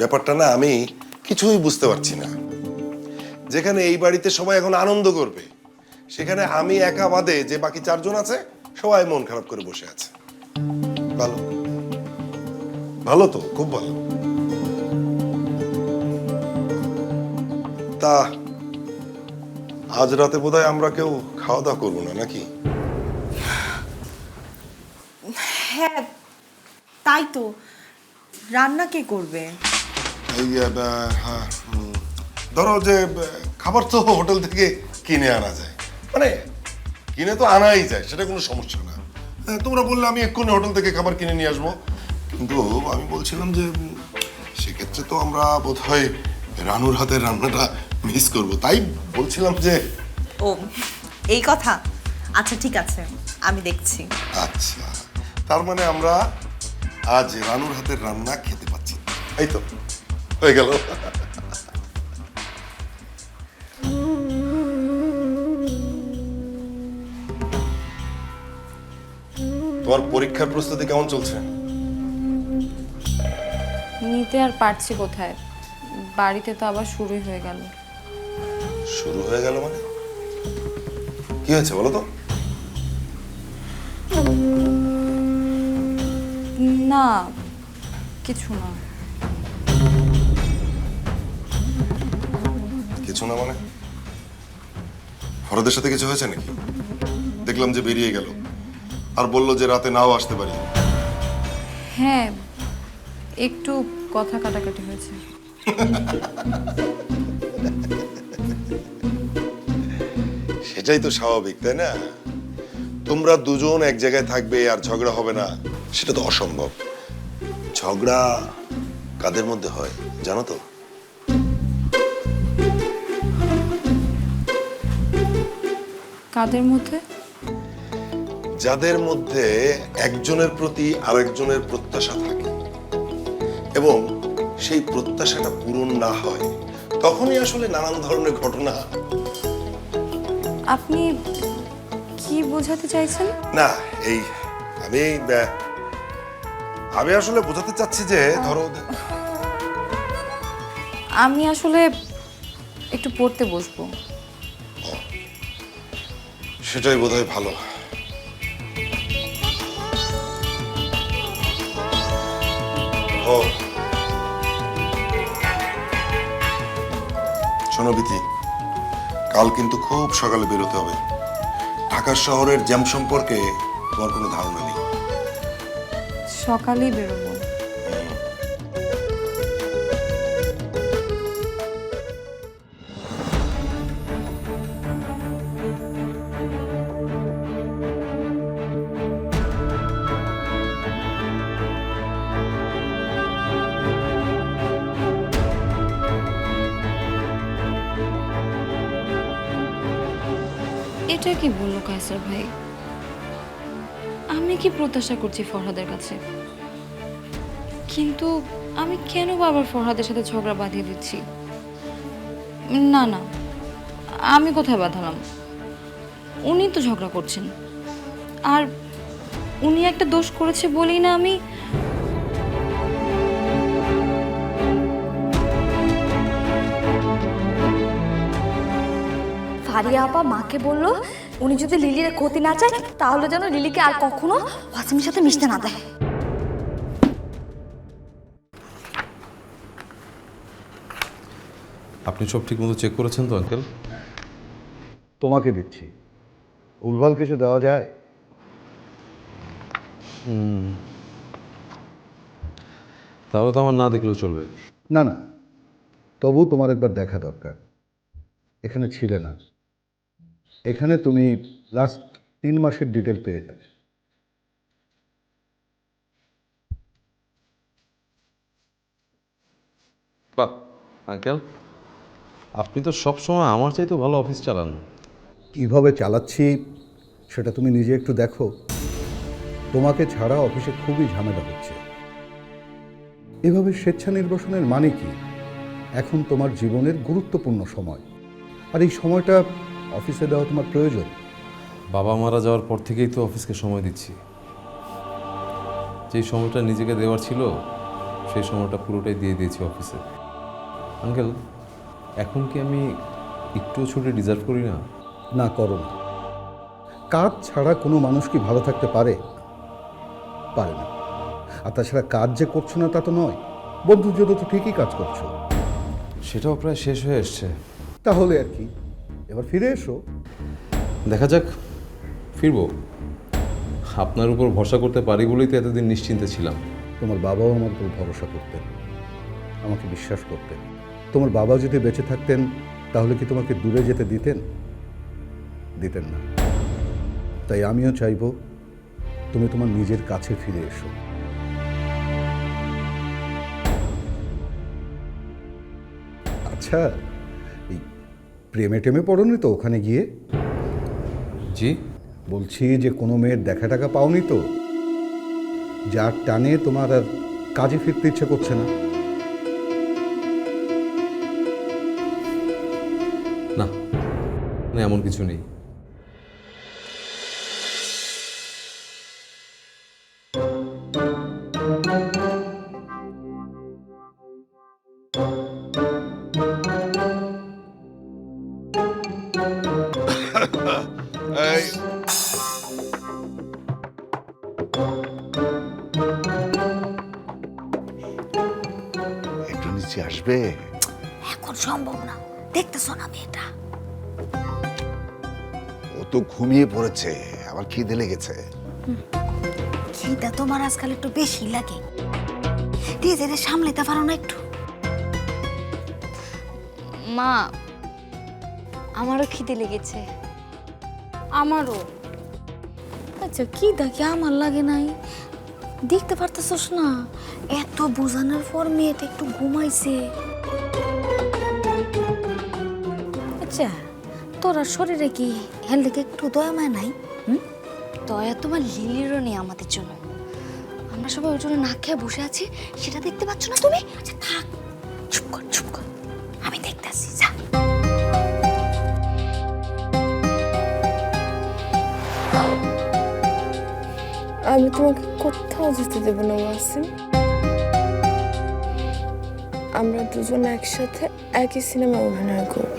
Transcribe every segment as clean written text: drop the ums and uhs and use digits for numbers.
ব্যাপারটা না আমি কিছুই বুঝতে পারছি না। যেখানে এই বাড়িতে সবাই এখন আনন্দ করবে, সেখানে আমি একা বাদে যে বাকি চারজন আছে সবাই মন খারাপ করে বসে আছে। ভালো, ভালো তো, খুব ভালো। তা আজ রাতে বোধহয় আমরা কেউ খাওয়া দাওয়া করবো না নাকি? হ্যাঁ তাই তো, রান্না কে করবে? এই হ্যাঁ, ধরো যে খাবার তো হোটেল থেকে কিনে আনা যায়, মানে কিনে তো আনাই যায়, সেটা কোনো সমস্যা না। তোমরা বললে আমি এক্ষুনি হোটেল থেকে খাবার কিনে নিয়ে আসবো, কিন্তু আমি বলছিলাম যে সেক্ষেত্রে তো আমরা বোধহয় রানুর হাতের রান্নাটা মিস করব, তাই বলছিলাম যে। ও এই কথা, আচ্ছা ঠিক আছে, আমি দেখছি। আচ্ছা, তার মানে আমরা আজ রানুর হাতের রান্না খেতে পাচ্ছি, এই তো হয়ে গেল। তোমার পরীক্ষার প্রস্তুতি কেমন চলছে? নিতে আর পারছি কোথায়, বাড়িতে তো আবার শুরুই হয়ে গেল। শুরু হয়ে গেল মানে কি হয়েছে বলো তো? না কিছু না। কিছু না মানে? ফরদের সাথে কিছু হয়েছে নাকি? দেখলাম যে বেরিয়ে গেল আর বললো যে রাতে নাও আসতে পারি। হ্যাঁ একটু কথা কাটাকাটি হয়েছে। সেটাই তো স্বাভাবিক, তাই না? তোমরা দুজন এক জায়গায় থাকবে আর ঝগড়া হবে না, সেটা তো অসম্ভব। ঝগড়া কাদের মধ্যে হয় জানো তো? কাদের মধ্যে? যাদের মধ্যে একজনের প্রতি আরেকজনের প্রত্যাশা থাকে এবং সেই প্রত্যাশাটা পূরণ না হয়, তখনই আসলে নানান ধরনের ঘটনা। আপনি কি বোঝাতে চাইছেন? না এই আমি আমি আসলে বোঝাতে চাচ্ছি যে ধরো, আমি আসলে একটু পড়তে বসবো। সেটাই বোধহয় ভালো। ও শোনো বিথি, কাল কিন্তু খুব সকালে বেরোতে হবে। ঢাকা শহরের জ্যাম সম্পর্কে তোমার কোনো ধারণা নেই। সকালেই বেরোবো। এটা কি বললো কায়সার ভাই? আমি কি প্রত্যাশা করছি ফরহাদের কাছে, কিন্তু আমি কেন বাবার ফরহাদের সাথে ঝগড়া বাঁধিয়ে দিচ্ছি? না না, আমি কোথায় বাঁধালাম? উনি তো ঝগড়া করছেন, আর উনি একটা দোষ করেছে বলেই না আমি। ফারিয়া আপা মাকে বললো উনি যদি লিলির ক্ষতি না চায় তাহলে যেন লিলিকে আর কখনো ওয়াসিমের সাথে মিশতে না দেয়। আপনি সব ঠিকমতো চেক করেছেন তো আঙ্কেল? তোমাকে দিচ্ছি, ভুলভাল কিছু দেওয়া যায়? তাহলে তো আমার না দেখলেও চলবে। না না, তবু তোমার একবার দেখা দরকার। এখানে ছিলে না, এখানে তুমি লাস্ট 3 মাসের ডিটেল পেয়ে যাবে। বাহ আঙ্কেল, আপনি তো সবসময় আমার চাইতে ভালো অফিস চালান। কীভাবে চালাচ্ছি সেটা তুমি নিজে একটু দেখো। তোমাকে ছাড়া অফিসে খুবই ঝামেলা হচ্ছে। এভাবে স্বেচ্ছা নির্বাসনের মানে কি? এখন তোমার জীবনের গুরুত্বপূর্ণ সময়, আর এই সময়টা অফিসে দেওয়া তোমার প্রয়োজন। বাবা মারা যাওয়ার পর থেকেই তো অফিসকে সময় দিচ্ছি। যেই সময়টা নিজেকে দেওয়ার ছিল সেই সময়টা পুরোটাই দিয়ে দিয়েছি অফিসে। আঙ্কেল, এখন কি আমি একটুও ছুটি ডিজার্ভ করি না? না, করো না। কাজ ছাড়া কোনো মানুষ কি ভালো থাকতে পারে? পারে না। আর তাছাড়া কাজ যে করছো না তা তো নয়, বন্ধুর জন্য তো ঠিকই কাজ করছো। সেটাও প্রায় শেষ হয়ে এসছে। তাহলে আর কি, এবার ফিরে এসো। দেখা যাক, ফিরবো। আপনার উপর ভরসা করতে পারি বলেই তো এতদিন নিশ্চিন্তে ছিলাম। তোমার বাবাও আমার উপর ভরসা করতেন, আমাকে বিশ্বাস করতেন। তোমার বাবা যদি বেঁচে থাকতেন তাহলে কি তোমাকে দূরে যেতে দিতেন? দিতেন না। তাই আমিও চাইব তুমি তোমার নিজের কাছে ফিরে এসো। আচ্ছা, এই প্রেমে টেমে পড়োনি তো ওখানে গিয়ে? জি? বলছি যে কোনো মেয়ের দেখা টাকা পাওনি তো, যার টানে তোমার আর কাজে ফিরতে ইচ্ছে করছে না? না, না, এমন কিছু নেই। এই একটু নিচে আসবে? এখন সম্ভব না, দেখতেছো না মেয়েটা? ও তো ঘুমিয়ে পড়েছে, আবার খিদে লেগেছে। খিদা তোমার আজকাল একটু বেশি লাগে, নিজেরে সামলাতে পারো না একটু? মা, আমারও খিদে লেগেছে। আমারও। আচ্ছা, খিদা কি আমার লাগে নাই? দেখতে পারতেছস না, এত বোঝানোর পর মেয়েটা একটু ঘুমাইছে। আচ্ছা, তোরা শরীরে কি হেল থেকে একটু দয়া মায় নাই? দয়া তোমার লিলিরও নেই আমাদের জন্য। আমরা সবাই ওই জন্য না খেয়ে বসে আছি, সেটা দেখতে পাচ্ছ না তুমি? আচ্ছা থাক, চুপ কর চুপ কর, আমি দেখতেছি। যা। আমি তোমাকে কোথাও যেতে দেবো না ওয়াসিম। আমরা দুজন একসাথে একই সিনেমা অভিনয় করব।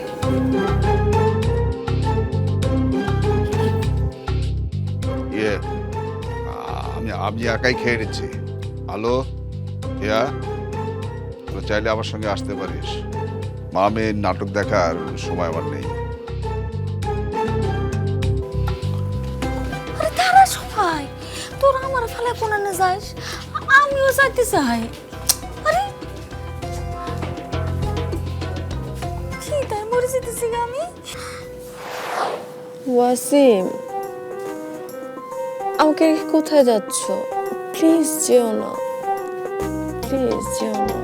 ইয়ে, আমি একাই খেয়ে নিচ্ছি। হ্যালো, ইয়া, তোরা চাইলে আমার সঙ্গে আসতে পারিস। মা মেয়ের নাটক দেখার সময় আমার নেই। আরে তারা সবাই, তোরা আমার ফেলে কোনানে যাস, আমিও যাইতে চাই। আরে কি তাই মরে যেতেছি গো আমি। ওয়াসিম, আমাকে রেখে কোথায় যাচ্ছ? প্লিজ যেও না, প্লিজ যেও না।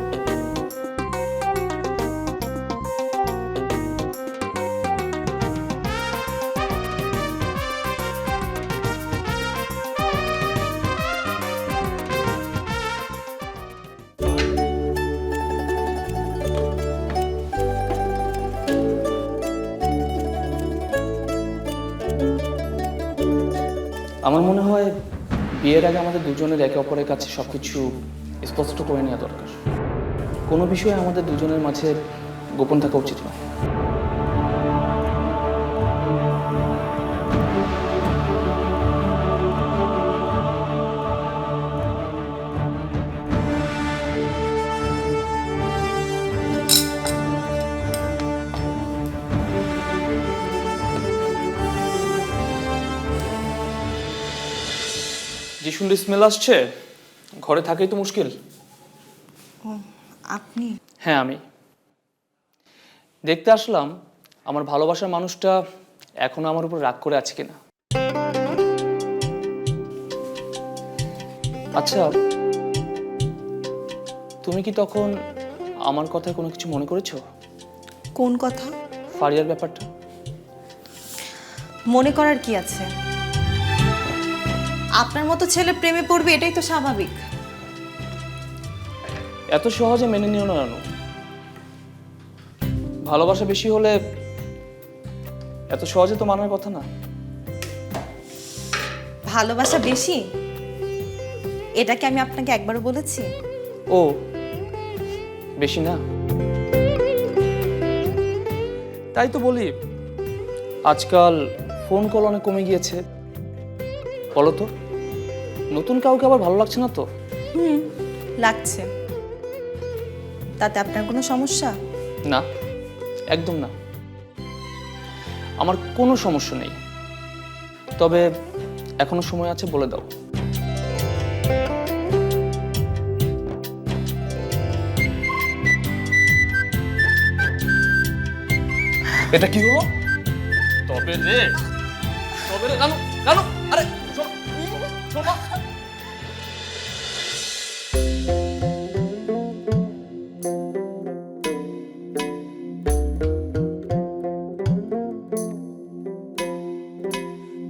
আমার মনে হয় বিয়ের আগে আমাদের দুজনের একে অপরের কাছে সবকিছু স্পষ্ট করে নেওয়া দরকার। কোনো বিষয়ে আমাদের দুজনের মাঝে গোপন থাকা উচিত নয়। যে সুন্দর স্মেল আসছে, ঘরে থাকাই তো মুশকিল। আপনি? হ্যাঁ, আমি দেখতে আসলাম আমার ভালোবাসার মানুষটা এখনো আমার উপর রাগ করে আছে কিনা। আচ্ছা, তুমি কি তখন আমার কথায় কোনো কিছু মনে করেছো? কোন কথা? ফারিয়ার ব্যাপারটা। মনে করার কি আছে? আপনার মতো ছেলে প্রেমে পড়বে, এটাই তো স্বাভাবিক। এত সহজে মেনে নিও না রানু। ভালোবাসা বেশি হলে এত সহজে তো মানার কথা না। ভালোবাসা বেশি, এটা কি আমি আপনাকে একবারও বলেছি? ও, বেশি না? তাই তো বলি, আজকাল ফোন কল অনেক কমে গিয়েছে। বলো তো, নতুন কাউকে আবার ভালো লাগছে না তো? লাগছে। তাতে আপনার কোনো সমস্যা? না, একদম না। আমার কোনো সমস্যা নেই, তবে এখনো সময় আছে, বলে দাও। এটা কি হলো? তবে রে, রানু, রানু, আরে শোনো, শোনো।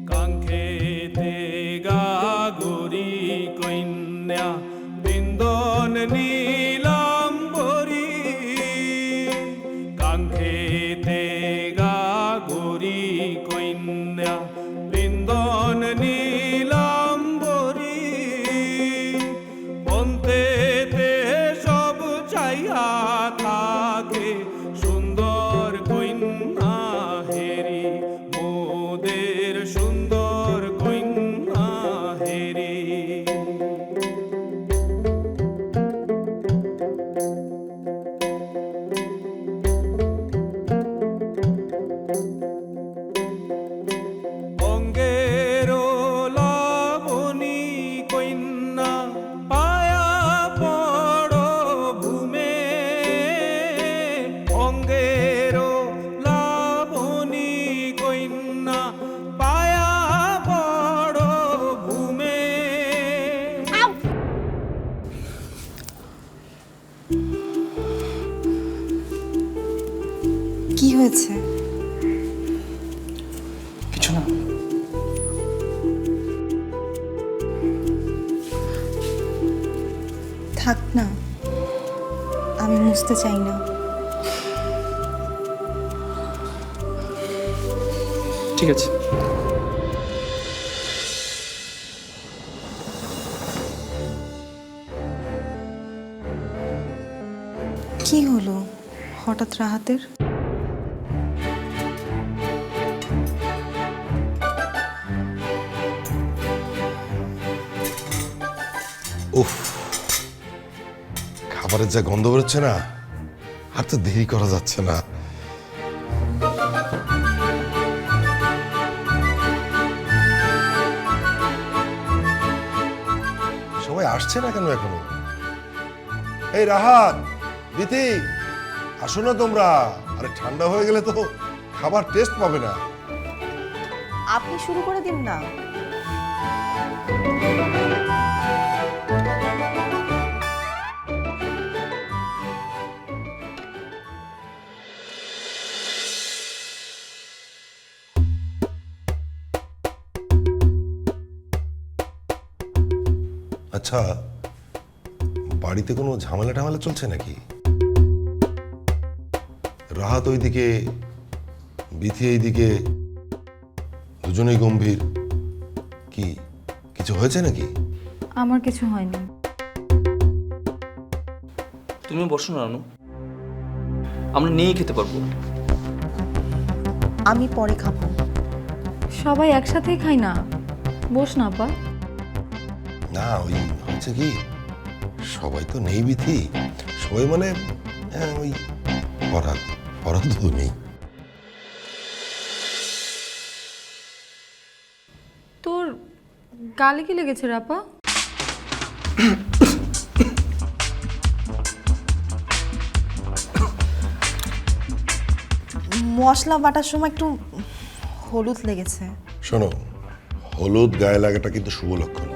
কাঙ্ক্ষেতে গাগরি কন্যা বৃন্দন নীলাম্বরী, কাঙ্ক্ষেতে গাগরি কন্যা বৃন্দন নীলাম্বরী, বন্তেতে সব চাইয়া থাকে সুন্দর কন্যা হেরি, মোদের সুন্দর কন্যা হেরি। অঙ্গের লাবণী কন্যা পায়া পড় ভূমে, অঙ্গের লাবণী কন্যা পায়া পড় ভূমে। কি হয়েছে? কিছু না। থাক না, আমি মুছতে চাই না। ঠিক আছে। কি হলো হঠাৎ রাহাতের? উফ, খাবারের যা গন্ধ বেরোচ্ছে না, আর তো দেরি করা যাচ্ছে না। সবাই আসছে না কেন এখনো? এই রাহাত, বিথি, আসো না তোমরা। আরে ঠান্ডা হয়ে গেলে তো খাবার টেস্ট পাবে না। আপনি শুরু করে দিন না। আচ্ছা, বাড়িতে কোনো ঝামেলা টামেলা চলছে নাকি? রাহাত ওইদিকে, বিথি এইদিকে, দুজনেই গম্ভীর। কি কিছু হয়েছে নাকি? আমার কিছু হয়নি। তুমি বসো না রানু, আমরা নিয়েই খেতে পারবো। আমি পরে খাবো। সবাই একসাথেই খাই না, বস না আপা। না, ওই হচ্ছে কি, সবাই তো নেই বিথি, সবাই মানে ওই পরাগ তো নেই। তোর গালে কি লেগেছে রে আপা? মশলা বাটার সময় একটু হলুদ লেগেছে। শোনো, হলুদ গায়ে লাগাটা কিন্তু শুভ লক্ষণ।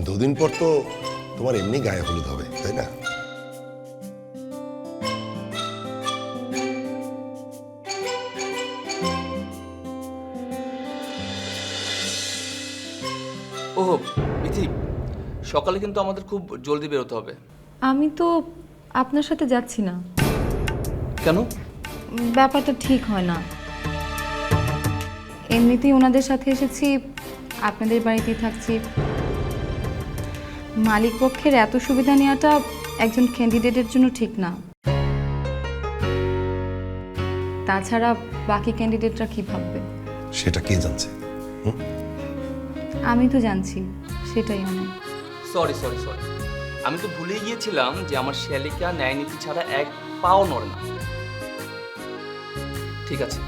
দুদিন পর তো তোমার এমনি গায়ে হলুদ হবে, তাই না? ওহ বিথি, সকালে কিন্তু আমাদের খুব জলদি বেরোতে হবে। আমি তো আপনার সাথে যাচ্ছি না। কেন? ব্যাপারটা ঠিক হয় না। এমনিতেই ওনাদের সাথে এসেছি, আপনাদের বাড়িতেই থাকছি। মালিক পক্ষের এত সুবিধা নেওয়াটা একজন ক্যান্ডিডেটের জন্য ঠিক না। তাছাড়া বাকি ক্যান্ডিডেটরা কি ভাববে সেটা কে জানছে? আমি তো জানছি, সেটাই অনেক। সরি সরি সরি, আমি তো ভুলেই গিয়েছিলাম যে আমার শ্যালিকা ন্যায় নীতি ছাড়া এক পাও নড়ে না। ঠিক আছে,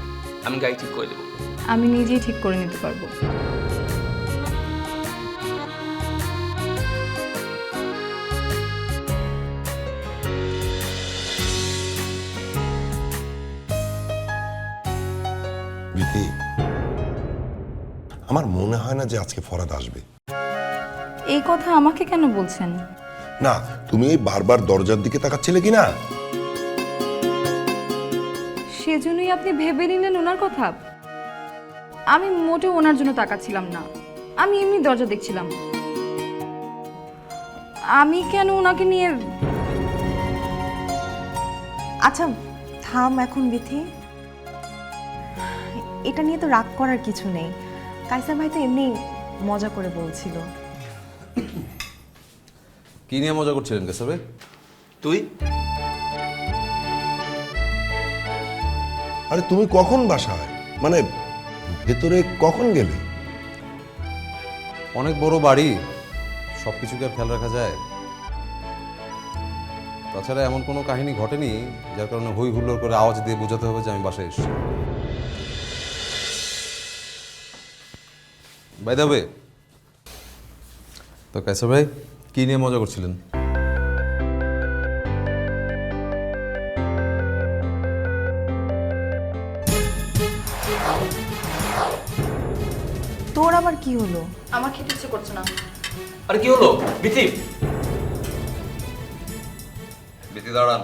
আমি গাড়ি ঠিক করে দেবো। আমি নিজেই ঠিক করে নিতে পারবো। বিথি, আমার মনে হয় না যে আজকে ফরাদ আসবে। এই কথা আমাকে কেন বলছেন? না, তুমি এই বারবার দরজার দিকে তাকাচ্ছিলে কিনা? সেজন্যই আপনি ভেবে নিলেন ওনার কথা? আমি মোটেও ওনার জন্য তাকাচ্ছিলাম না, আমি এমনি দরজা দেখছিলাম। আমি কেন ওনাকে নিয়ে... আচ্ছা থাম এখন বিথি, এটা নিয়ে তো রাগ করার কিছু নেই। কাইসার ভাই তো এমনি মজা করে বলছিল। কি নিয়ে মজা করছিলেন কাইসার ভাই? তুই আরে তুমি কখন বাসায়, মানে ভেতরে কখন গেলে? অনেক বড় বাড়ি, সব কিছুকে আর খেয়াল রাখা যায়? তাছাড়া এমন কোনো কাহিনী ঘটেনি যার কারণে হই হুল্লোড় করে আওয়াজ দিয়ে বোঝাতে হবে যে আমি বাসায় এসেছি। বাই দ্য ওয়ে, তো কাইসার ভাই কি নিয়ে মজা করছিলেন? তোর আবার কি হলো? আমার খেতে ইচ্ছে করছে না। আরে কি হলো বিথি? বিথি দাঁড়ান।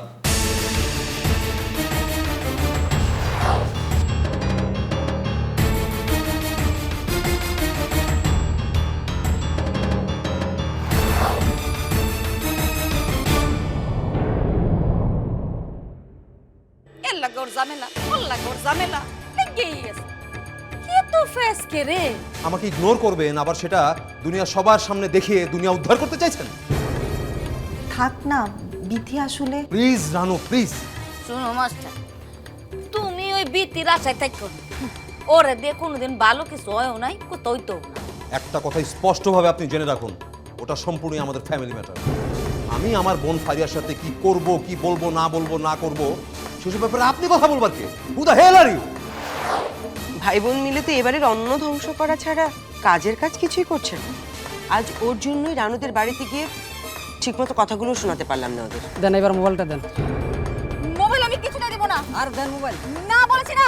আমাকে ইগনোর করবেন, আবার সেটা দুনিয়া সবার সামনে দেখিয়ে দুনিয়া উদ্ধার করতে চাইছেন? থাক না বিথি, আসলে প্লিজ রানু, প্লিজ। শোনো মাস্টার, তুমি ওই বিতির আশায় থাকো না। ওরে দিয়ে কোনোদিন ভালো কিছু হয়ও নাই, কোথাও তো একটা কথা স্পষ্টভাবে আপনি জেনে রাখুন, ওটা সম্পূর্ণই আমাদের ফ্যামিলি ম্যাটার। আমি আমার বোন ফারিয়ার সাথে কি করব, কি বলবো না করব, সেসব ব্যাপারে আপনি কথা বলবার কে? Who the hell are you? ভাই বোন মিলে তো এবারের অন্ন ধ্বংস করা ছাড়া কাজের কাজ কিছুই করছে না। আজ ওর জন্যই রানুদের বাড়িতে গিয়ে ঠিকমতো কথাগুলো শোনাতে পারলাম না ওদের। দেন এবার মোবাইলটা দেন। মোবাইল আমি কিছুটা দেব না। আর দেন মোবাইল। না বলেছি না।